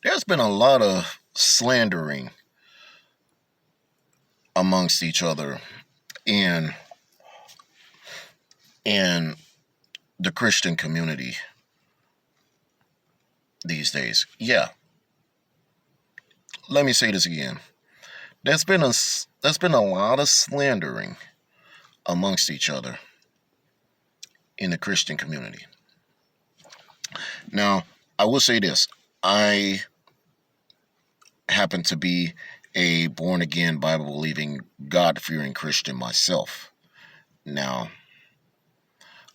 There's been a lot of slandering amongst each other in in the Christian community these days. Yeah, let me say this again. There's been a lot of slandering amongst each other in the Christian community. Now, I will say this. I happen to be a born again, Bible believing, God fearing Christian myself. Now,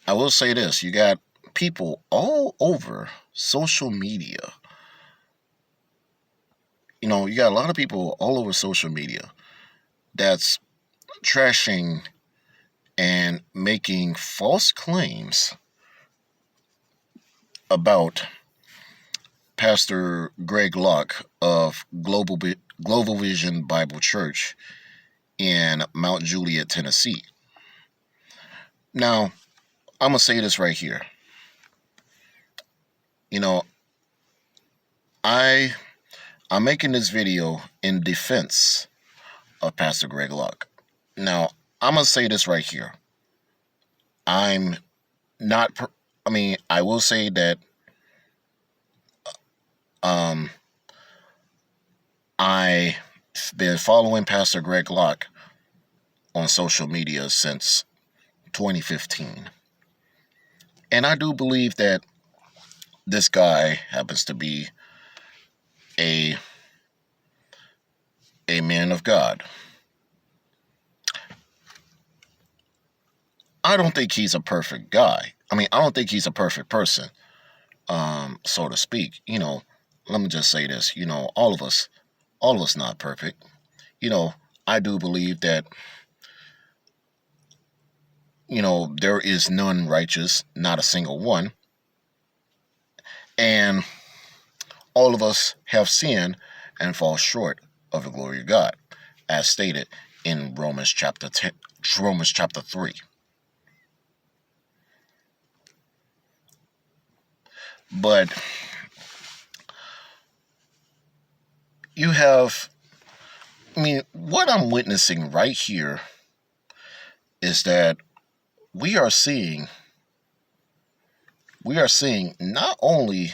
I will say this. You got people all over social media. You got a lot of people all over social media that's trashing and making false claims about Pastor Greg Locke of Global Vision Bible Church in Mount Juliet, Tennessee. Now, I'm going to say this right here. I I'm making this video in defense of Pastor Greg Locke. Now, I'm going to say this right here. I'm not, I will say that I've been following Pastor Greg Locke on social media since 2015. And I do believe that this guy happens to be a man of God. I don't think he's a perfect guy. I don't think he's a perfect person, so to speak. Let me just say this. All of us not perfect. I do believe that, there is none righteous, not a single one. And all of us have sinned and fall short of the glory of God, as stated in Romans chapter 3. But you have, what I'm witnessing right here is that we are seeing not only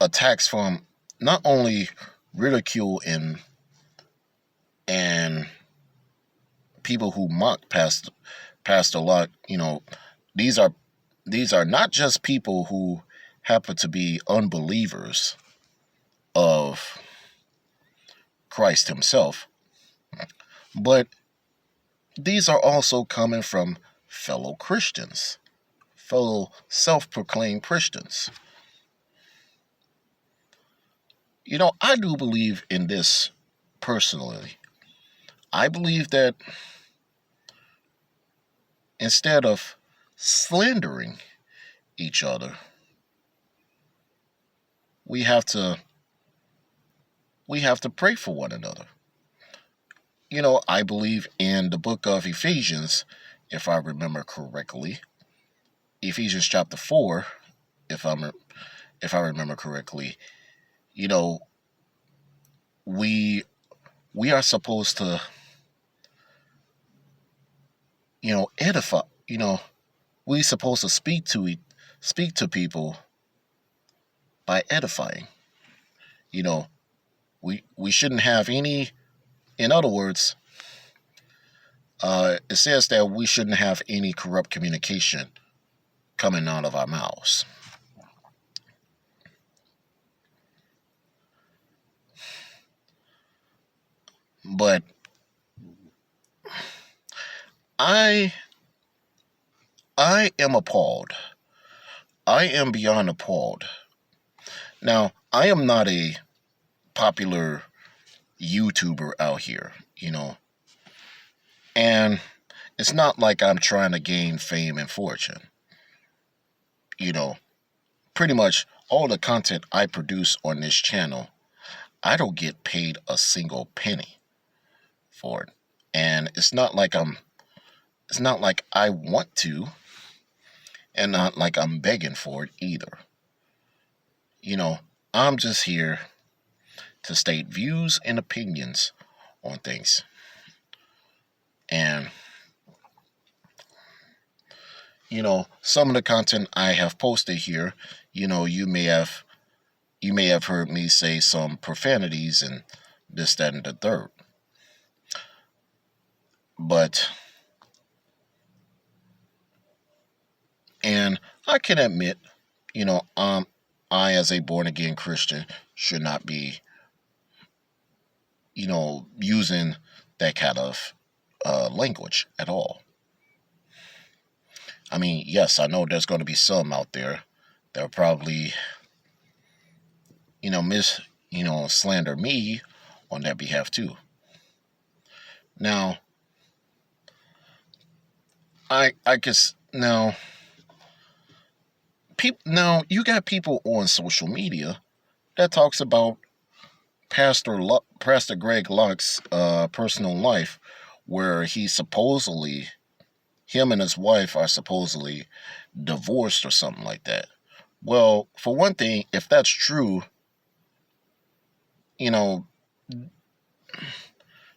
attacks from, not only ridicule and people who mock Pastor Locke. These are not just people who happen to be unbelievers of Christ himself, but these are also coming from fellow Christians, fellow self-proclaimed Christians. I do believe in this personally. I believe that instead of slandering each other, we have to pray for one another. I believe in the book of Ephesians, if I remember correctly. Ephesians chapter 4, if I remember correctly. We are supposed to edify. We're supposed to speak to people by edifying. We shouldn't have any. In other words, it says that we shouldn't have any corrupt communication coming out of our mouths. But I am appalled. I am beyond appalled. Now, I am not a popular YouTuber out here, and it's not like I'm trying to gain fame and fortune. Pretty much all the content I produce on this channel, I don't get paid a single penny for it. And it's not like I want to, and not like I'm begging for it either. You know, I'm just here to state views and opinions on things. And, some of the content I have posted here, you may have heard me say some profanities and this, that, and the third. But, and I can admit, I, as a born again Christian, should not be, using that kind of language at all. I mean, yes, I know there's going to be some out there that will probably, slander me on that behalf too. Now, I guess now you got people on social media that talks about Pastor Greg Luck's personal life, where him and his wife are supposedly divorced or something like that. Well, for one thing, if that's true, you know,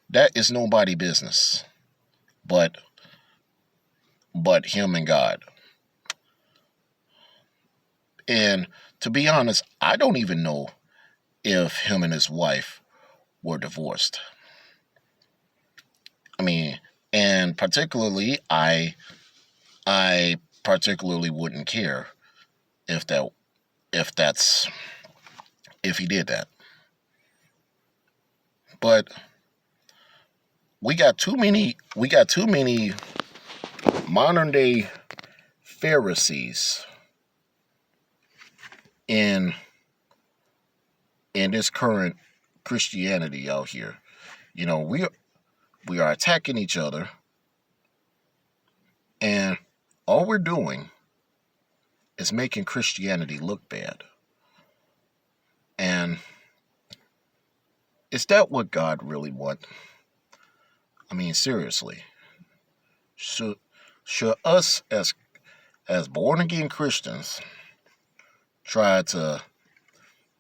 that is nobody business but him and God. And to be honest, I don't even know if him and his wife were divorced. I mean, and particularly I particularly wouldn't care if if that's if he did that. But we got too many modern day Pharisees in this current Christianity out here. We are attacking each other, and all we're doing is making Christianity look bad. And is that what God really wants? I mean, seriously, should us as born again Christians try to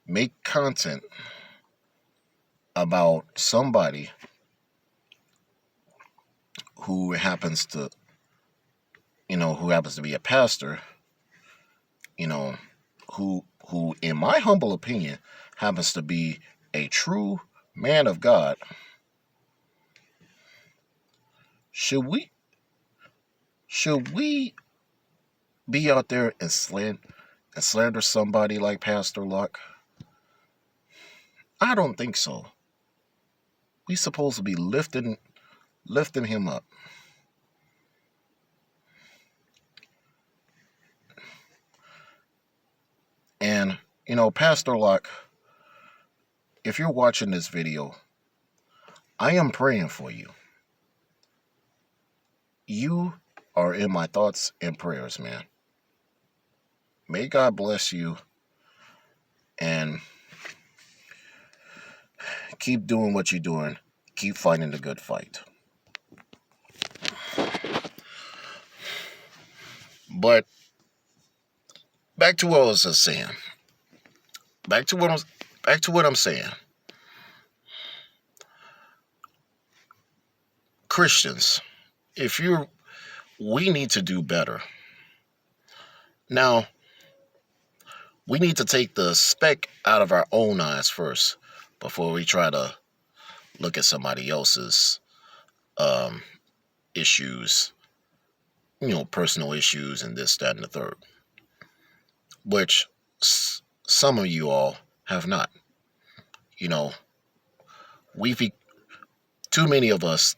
make content about somebody who happens to be a pastor, you know, who in my humble opinion happens to be a true man of God? Should we be out there and slander somebody like Pastor Luck? I don't think so. We supposed to be lifting him up. And Pastor Luck, if you're watching this video, I am praying for you. You are in my thoughts and prayers, man. May God bless you and keep doing what you're doing. Keep fighting the good fight. But back to what I was just saying. Back to what I'm saying. Christians, we need to do better. Now, we need to take the speck out of our own eyes first before we try to look at somebody else's um, issues, personal issues and this, that, and the third, which some of you all have not. You know, we've too many of us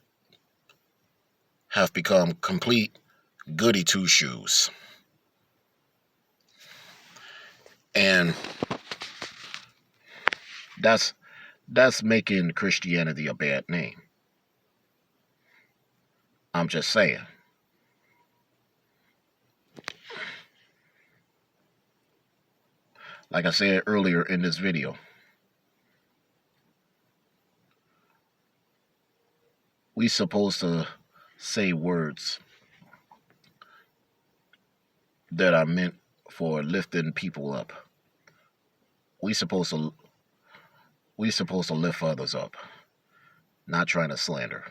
have become complete goody two shoes, and that's making Christianity a bad name. I'm just saying. Like I said earlier in this video, we supposed to say words that are meant for lifting people up. we supposed to we supposed to lift others up, not trying to slander.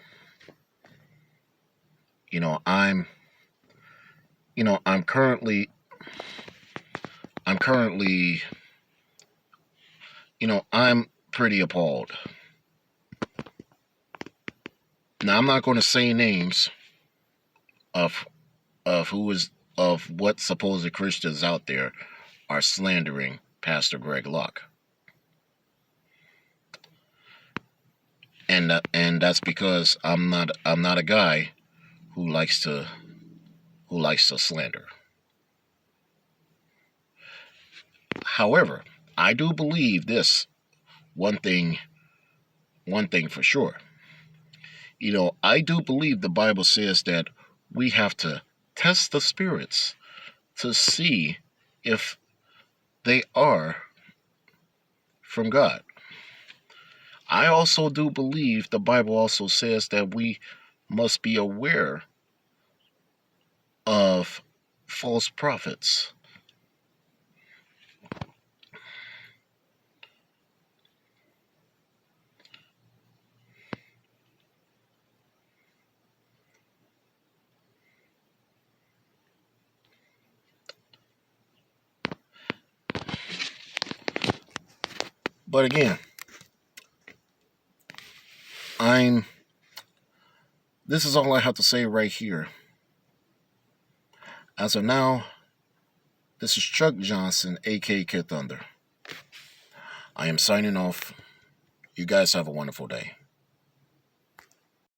You know, I'm you know, I'm currently I'm pretty appalled. Now I'm not going to say names of who is of what supposed Christians out there are slandering Pastor Greg Locke. And that's because I'm not a guy who likes to slander. However, I do believe this one thing one thing for sure. I do believe the Bible says that we have to test the spirits to see if they are from God. I also do believe the Bible also says that we must be aware of false prophets. But again, I'm this is all I have to say right here. As of now, this is Chuck Johnson, a.k.a. Kid Thunder. I am signing off. You guys have a wonderful day.